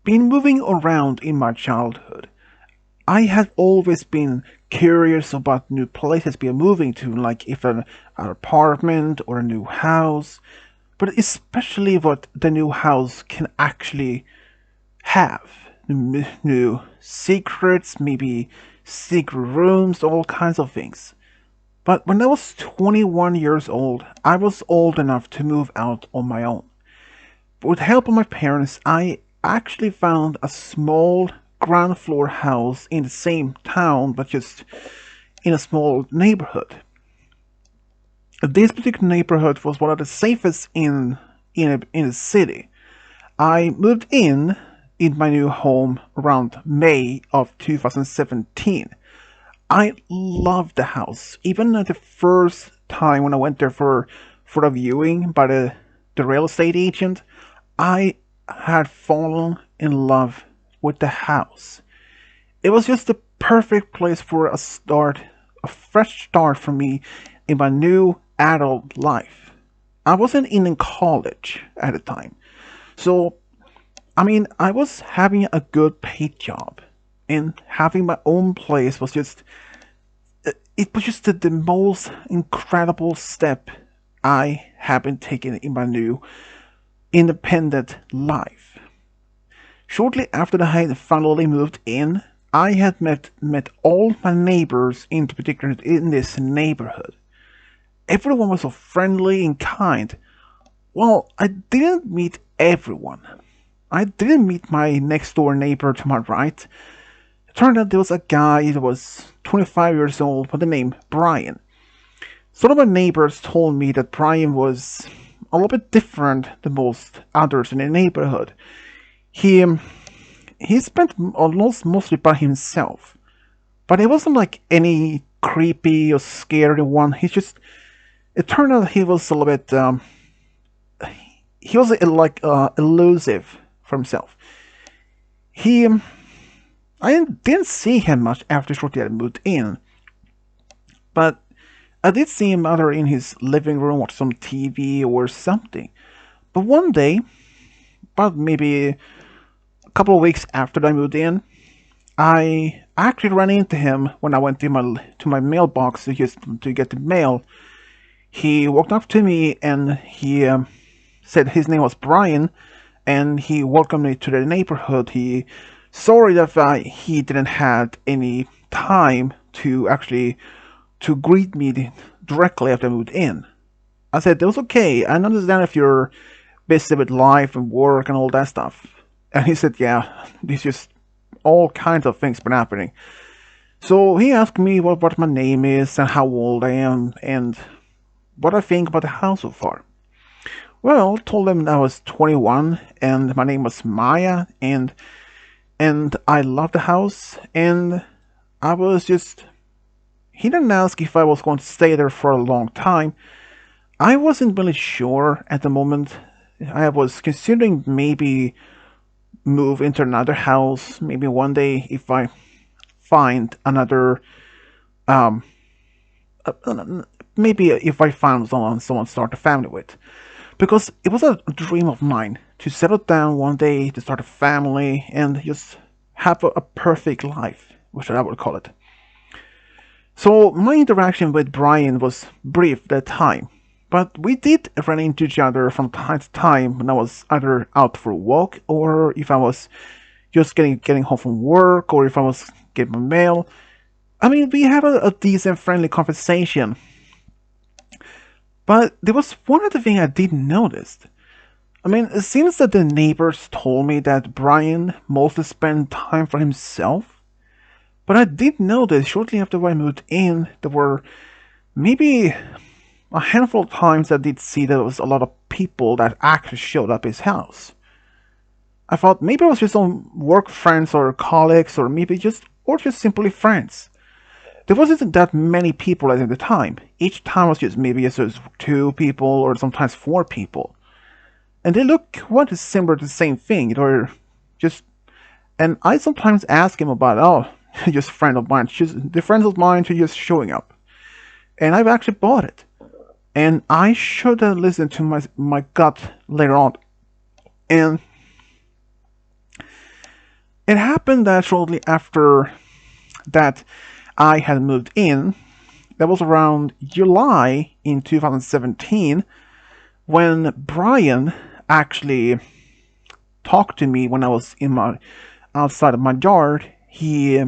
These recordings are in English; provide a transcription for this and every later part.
been moving around in my childhood. I had always been curious about new places we are moving to, like if an apartment or a new house, but especially what the new house can actually have. New secrets, maybe secret rooms, all kinds of things. But when I was 21 years old, I was old enough to move out on my own. With help of my parents, I actually found a small ground floor house in the same town, but just in a small neighborhood. This particular neighborhood was one of the safest in the city. I moved in my new home around May of 2017. I loved the house. Even at the first time when I went there for a viewing by the real estate agent, I had fallen in love with the house. It was just the perfect place for a fresh start for me in my new adult life. I wasn't in college at the time, so I was having a good paid job, and having my own place was just it was just the most incredible step I have been taking in my new independent life. Shortly after I had finally moved in, I had met all my neighbors in particular in this neighborhood. Everyone was so friendly and kind. Well, I didn't meet everyone. I didn't meet my next door neighbor to my right. It turned out there was a guy that was 25 years old by the name Brian. Some of my neighbors told me that Brian was a little bit different than most others in the neighborhood. He he spent almost mostly by himself, but it wasn't like any creepy or scary one. It turned out he was a little bit he was like elusive for himself. He I didn't see him much after shortly I moved in, but I did see him either in his living room watch some TV or something. But one day, about maybe a couple of weeks after I moved in, I actually ran into him when I went to my mailbox to get the mail. He walked up to me and he said his name was Brian, and he welcomed me to the neighborhood. He sorry that he didn't have any time to actually to greet me directly after I moved in. I said it was okay. I understand if you're busy with life and work and all that stuff. And he said, yeah, there's just all kinds of things been happening. So he asked me what my name is and how old I am and what I think about the house so far. Well, told him I was 21 and my name was Maya and I love the house and I was just he didn't ask if I was going to stay there for a long time. I wasn't really sure at the moment. I was considering maybe move into another house, maybe one day if I find another um maybe if I found someone to start a family with. Because it was a dream of mine to settle down one day, to start a family, and just have a perfect life, which I would call it. So my interaction with Brian was brief that time, but we did run into each other from time to time when I was either out for a walk or if I was just getting home from work or if I was getting my mail. We had a decent, friendly conversation. But there was one other thing I did notice. It seems that the neighbors told me that Brian mostly spent time for himself. But I did notice shortly after I moved in, there were maybe a handful of times I did see there was a lot of people that actually showed up his house. I thought maybe it was just some work friends or colleagues or just simply friends. There wasn't that many people at the time. Each time was just two people or sometimes four people. And they look quite similar to the same thing. Just and I sometimes ask him about just friend of mine. The friends of mine who just showing up. And I've actually bought it. And I should have listened to my gut later on. And It happened that shortly after that I had moved in. That was around July in 2017 when Brian actually talked to me when I was in my outside of my yard. He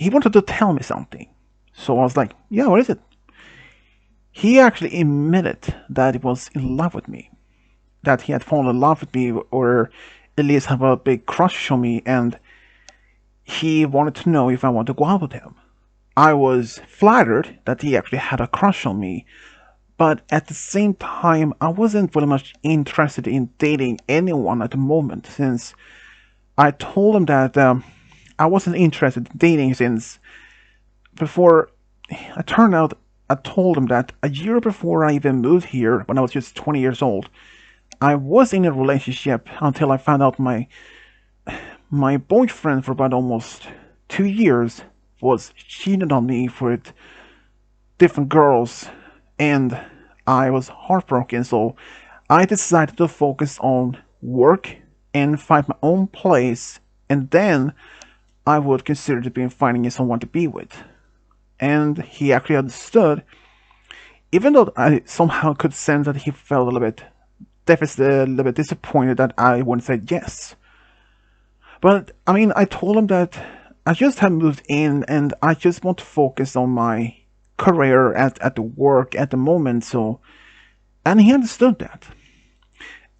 wanted to tell me something. So I was like, "Yeah, what is it?" He actually admitted that he was in love with me, that he had fallen in love with me, or at least have a big crush on me, and he wanted to know if I wanted to go out with him. I was flattered that he actually had a crush on me, but at the same time, I wasn't really much interested in dating anyone at the moment, since I told him that I wasn't interested in dating since before it turned out. I told him that a year before I even moved here, when I was just 20 years old, I was in a relationship until I found out my boyfriend for about almost 2 years was cheating on me with different girls, and I was heartbroken. So I decided to focus on work and find my own place, and then I would consider to be finding someone to be with. And he actually understood, even though I somehow could sense that he felt a little bit deficit, a little bit disappointed that I wouldn't say yes. But I mean, I told him that I just have moved in and I just want to focus on my career at the work at the moment. So, and he understood that.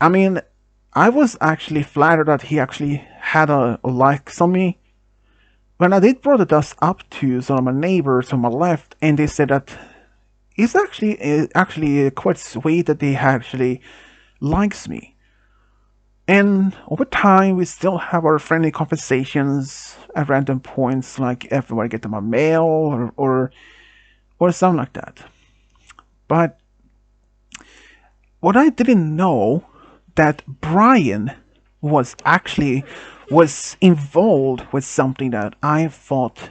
I mean, I was actually flattered that he actually had a like on me. When I did brought this up to some of my neighbors on my left, and they said that it's actually quite sweet that he actually likes me. And over time, we still have our friendly conversations at random points, like if I get my mail or something like that. But what I didn't know that Brian was involved with something that I thought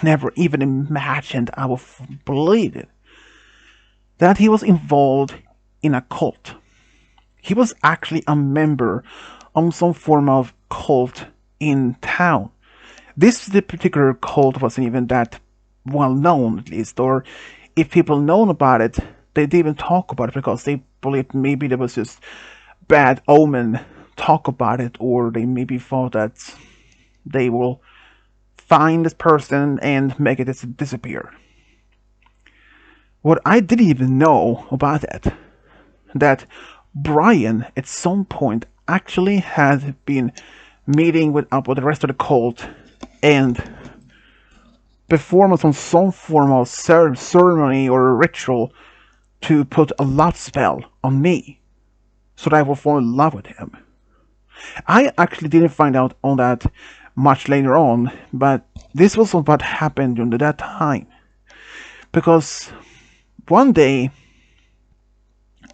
never even imagined I would believe it. That he was involved in a cult. He was actually a member of some form of cult in town. This particular cult wasn't even that well known, at least, or if people known about it, they didn't even talk about it because they believed maybe there was just bad omen talk about it, or they maybe thought that they will find this person and make it disappear. What I didn't even know about that Brian at some point actually had been meeting with up with the rest of the cult and perform some form of ceremony or ritual to put a love spell on me so that I would fall in love with him. I actually didn't find out on that much later on, but this was what happened during that time. Because one day,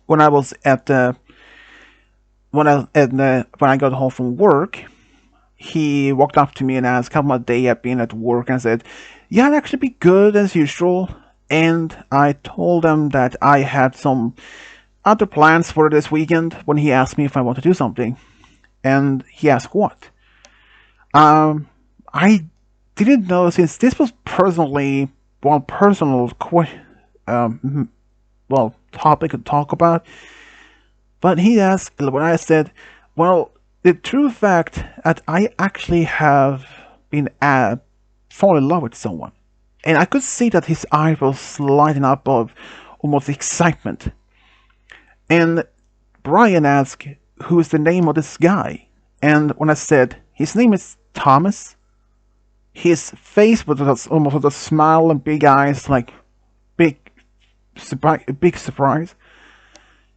when I was at the when I got home from work, he walked up to me and asked how my day had been at work, and I said, "Yeah, it'd actually be good as usual." And I told him that I had some other plans for this weekend when he asked me if I want to do something. And he asked what. I didn't know, since this was personally one personal topic to talk about. But he asked when I said, "Well, the true fact that I actually have been fallen in love with someone," and I could see that his eyes was lighting up of almost excitement. And Brian asked, "Who is the name of this guy?" And when I said his name is Thomas, his face was almost with a smile and big eyes, like big surprise. Big surprise.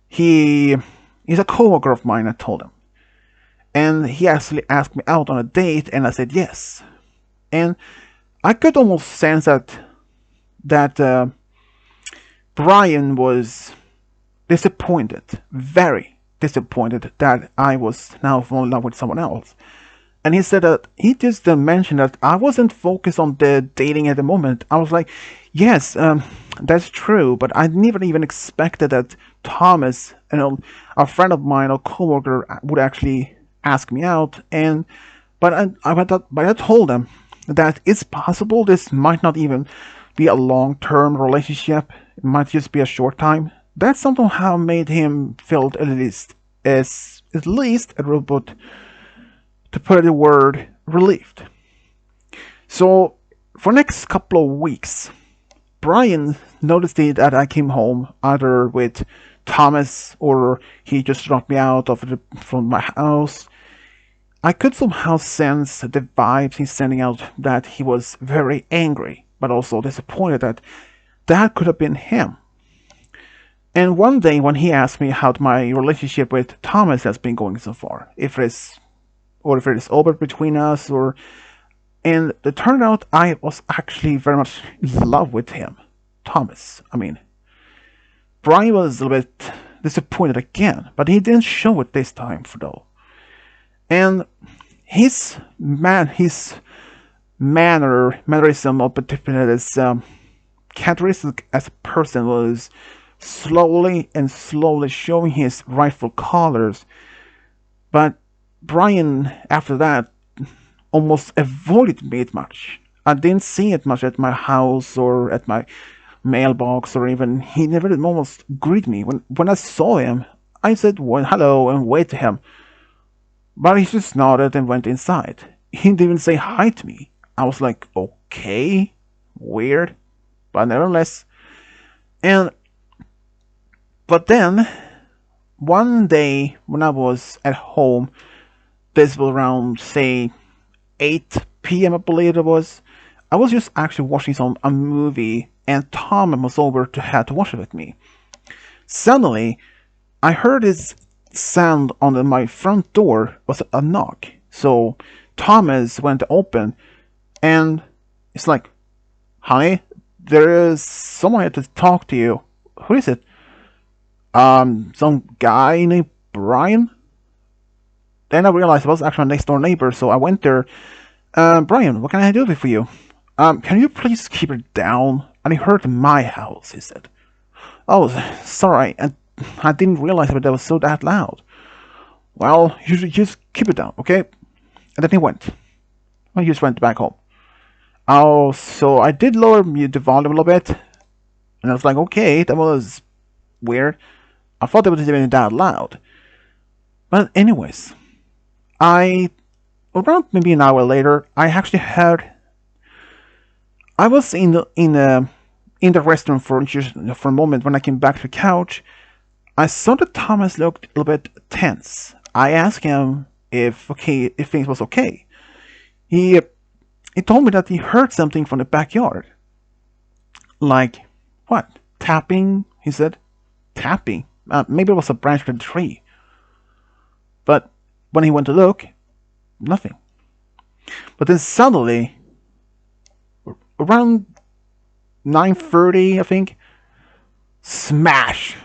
He's a coworker of mine, I told him. And he actually asked me out on a date, and I said yes. And I could almost sense that Brian was disappointed, very disappointed that I was now falling in love with someone else. And he said that he just mentioned that I wasn't focused on the dating at the moment. I was like, yes, that's true, but I never even expected that Thomas, a friend of mine, a coworker, would actually ask me out, and but I told him that it's possible this might not even be a long-term relationship. It might just be a short time. That somehow made him feel at least a little bit, to put the word, relieved. So for next couple of weeks, Brian noticed that I came home either with Thomas or he just dropped me out from my house. I could somehow sense the vibes he's sending out, that he was very angry, but also disappointed that that could have been him. And one day when he asked me how my relationship with Thomas has been going so far, if it is over between us, and it turned out I was actually very much in love with him, Thomas. I mean, Brian was a little bit disappointed again, but he didn't show it this time, though. And his mannerism, or particularly his characteristic as a person, was slowly showing his rightful colors. But Brian, after that, almost avoided me much. I didn't see it much at my house or at my mailbox, or even he never almost greeted me. When I saw him, I said hello and waved to him, but he just nodded and went inside. He didn't even say hi to me. I was like, okay, weird, but nevertheless. But then, one day when I was at home, this was around, say, 8 p.m. I believe it was. I was just actually watching a movie, and Tom was over to watch it with me. Suddenly, I heard this sound on my front door was a knock. So Thomas went to open, and it's like, honey, there is someone here to talk to you. Who is it? Some guy named Brian. Then I realized I was actually my next door neighbor, so I went there. Brian, what can I do for you? Can you please keep it down? And he heard my house, he said. Oh, sorry, and I didn't realize that was that loud. Well, you should just keep it down, okay? And then he went. I just went back home. Oh, so I did lower the volume a little bit. And I was like, okay, that was weird. I thought it was even that loud. But anyways, around maybe an hour later, I actually heard. I was in the restaurant for a moment. When I came back to the couch, I saw that Thomas looked a little bit tense. I asked him if things was okay. He told me that he heard something from the backyard. Like, what? Tapping? He said. Tapping? Maybe it was a branch of the tree. But when he went to look, nothing. But then suddenly, around 9:30, I think, smash!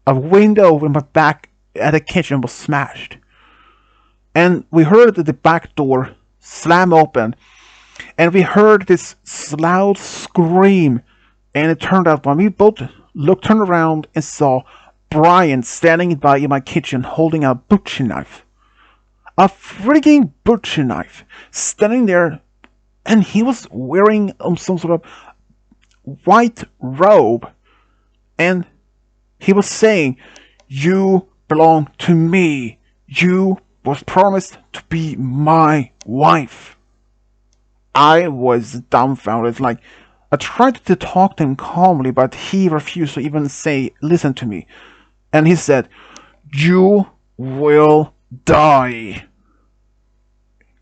A window in my back at the kitchen was smashed. And we heard the back door slam open. And we heard this loud scream. And it turned out when we both turned around and saw Brian standing by in my kitchen holding a butcher knife. A freaking butcher knife. Standing there. And he was wearing some sort of white robe. And he was saying, "You belong to me. You was promised to be my wife." I was dumbfounded. Like, I tried to talk to him calmly, but he refused to even listen to me. And he said, "You will die."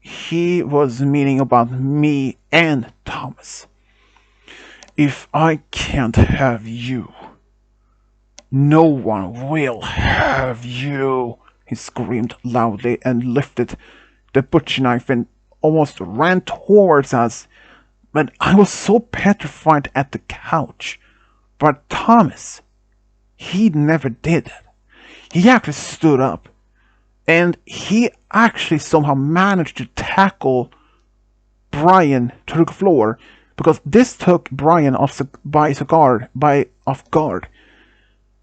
He was meaning about me and Thomas. "If I can't have you, no one will have you," he screamed loudly and lifted the butcher knife and almost ran towards us. But I was so petrified at the couch. But Thomas, he never did it. He actually stood up. And he actually somehow managed to tackle Brian to the floor, because this took Brian off guard.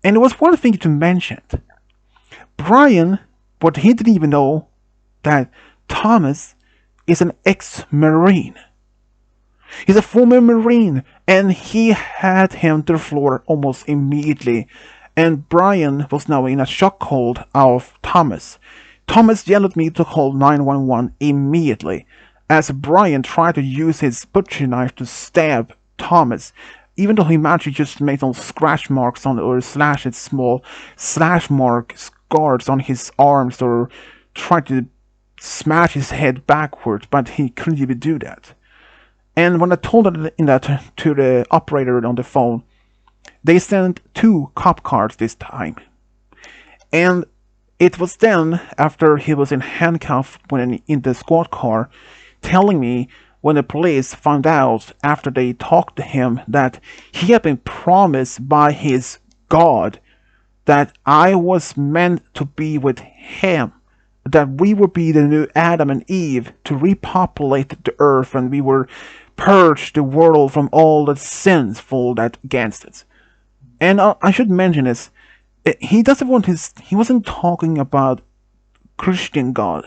And it was one thing to mention. Brian, what he didn't even know that Thomas is an ex-Marine. He's a former Marine, and he had him to the floor almost immediately. And Brian was now in a shockhold of Thomas. Thomas yelled at me to call 911 immediately, as Brian tried to use his butcher knife to stab Thomas, even though he managed to just make some scratch marks on or slashes, small slash mark scars on his arms, or tried to smash his head backwards, but he couldn't even do that. And when I told that to the operator on the phone, they sent 2 cop cars this time. And it was then, after he was in handcuffs when in the squad car, telling me when the police found out after they talked to him that he had been promised by his God that I was meant to be with him, that we would be the new Adam and Eve to repopulate the earth, and we were purge the world from all the sins fall that against it. And I should mention this, he wasn't talking about Christian God.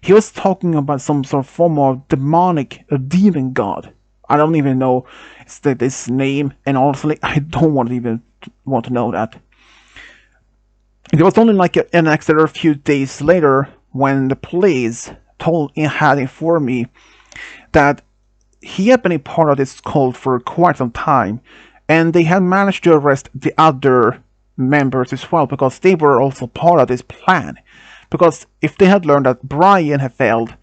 He was talking about some sort of form of demonic, demon God. I don't even know this name, and honestly, I don't even want to know that. It was only like an extra few days later when the police had informed me that he had been a part of this cult for quite some time, and they had managed to arrest the other members as well, because they were also part of this plan. Because if they had learned that Brian had failed,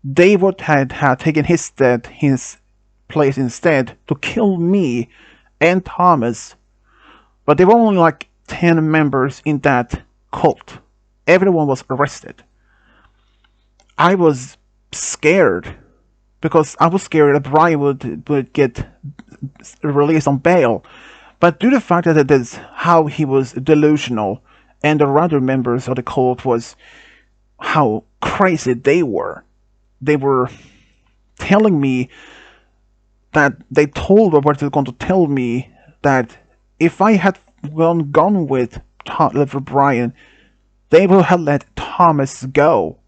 they would have taken his place instead to kill me and Thomas. But there were only like 10 members in that cult. Everyone was arrested. I was scared, because I was scared that Brian would get released on bail. But due to the fact that it is how he was delusional, and the other members of the cult was how crazy they were. They were telling me that they told what they were going to tell me that if I had gone with Brian, they would have let Thomas go.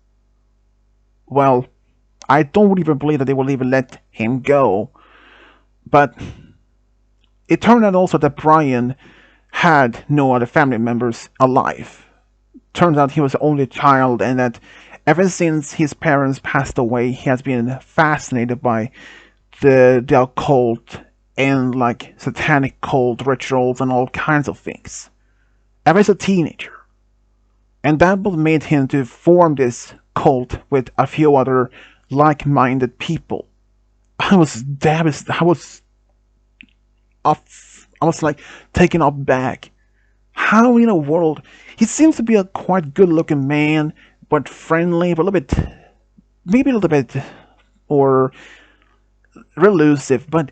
Well, I don't even believe that they will even let him go. But it turned out also that Brian had no other family members alive. Turns out he was the only child, and that ever since his parents passed away, he has been fascinated by the occult and like satanic cult rituals and all kinds of things. Ever as a teenager. And that made him to form this cult with a few other like-minded people. I was devastated. I was like taken aback. How in the world? He seems to be a quite good-looking man, but friendly, but maybe a little bit, or elusive. But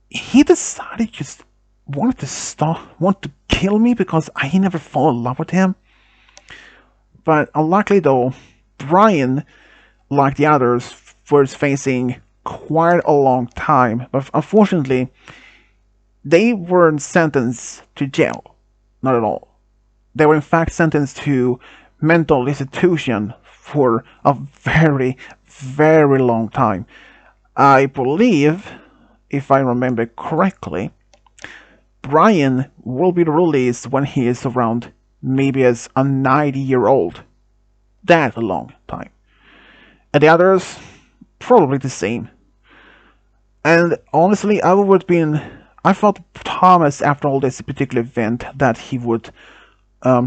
he decided just want to kill me because I never fall in love with him. But unluckily though, Brian, like the others, was facing quite a long time. But unfortunately, they weren't sentenced to jail. Not at all. They were in fact sentenced to mental institution for a very, very long time. I believe, if I remember correctly, Brian will be released when he is around maybe as a 90-year-old. That's a long time. And the others, probably the same. And honestly, I thought Thomas, after all this particular event, that he would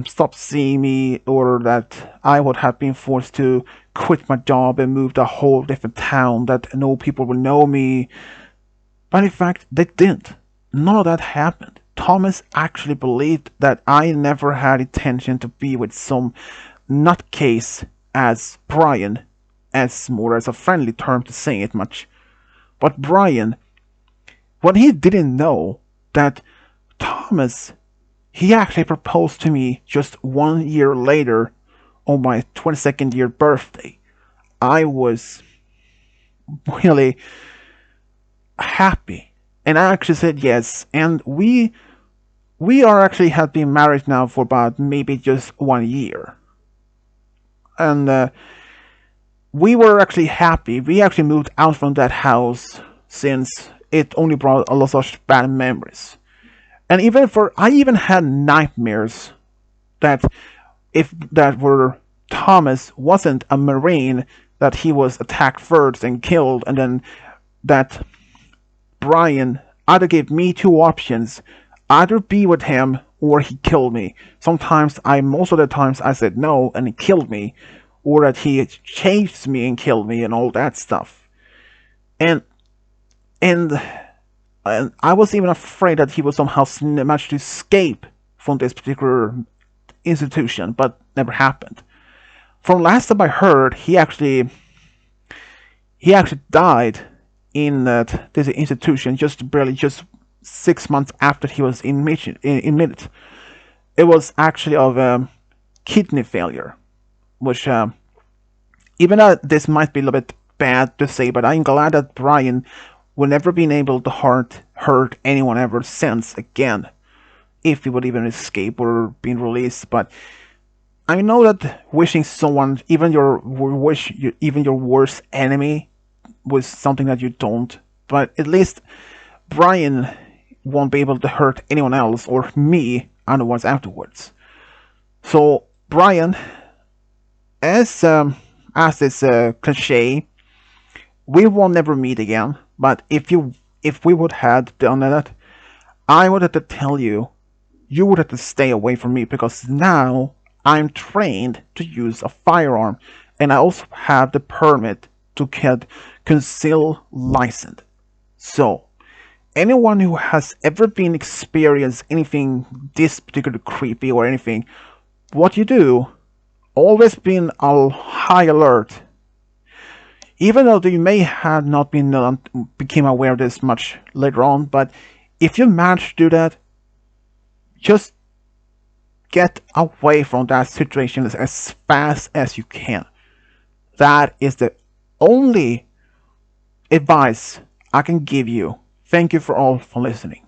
stop seeing me, or that I would have been forced to quit my job and move to a whole different town, that no people would know me. But in fact, they didn't. None of that happened. Thomas actually believed that I never had intention to be with some nutcase as Brian, as more as a friendly term to say it much. But Brian, what he didn't know, that Thomas, he actually proposed to me just 1 year later on my 22nd year birthday. I was really happy. And I actually said yes. And we have been married now for about maybe just 1 year. and we were actually happy. We actually moved out from that house since it only brought a lot of bad memories. And I even had nightmares that if that were Thomas wasn't a Marine, that he was attacked first and killed, and then that Brian either gave me two options, either be with him or he killed me. Most of the times I said no and he killed me, or that he chased me and killed me and all that stuff. And and and I was even afraid that he would somehow manage to escape from this particular institution, but never happened. From last time I heard, he actually died in this institution just 6 months after he was admitted. It was actually of kidney failure, which even though this might be a little bit bad to say, but I'm glad that Brian will never been able to hurt anyone ever since again, if he would even escape or be released. But I know that wishing someone, even your worst enemy, was something that you don't. But at least Brian won't be able to hurt anyone else or me otherwise afterwards. So Brian, as is cliche, we will never meet again. But if we would have done that, I would have to tell you, you would have to stay away from me, because now I'm trained to use a firearm, and I also have the permit to get conceal license. So anyone who has ever been experienced anything this particularly creepy or anything, what you do, always been on high alert. Even though you may have not been became aware of this much later on, but if you manage to do that, just get away from that situation as fast as you can. That is the only advice I can give you. Thank you for all for listening.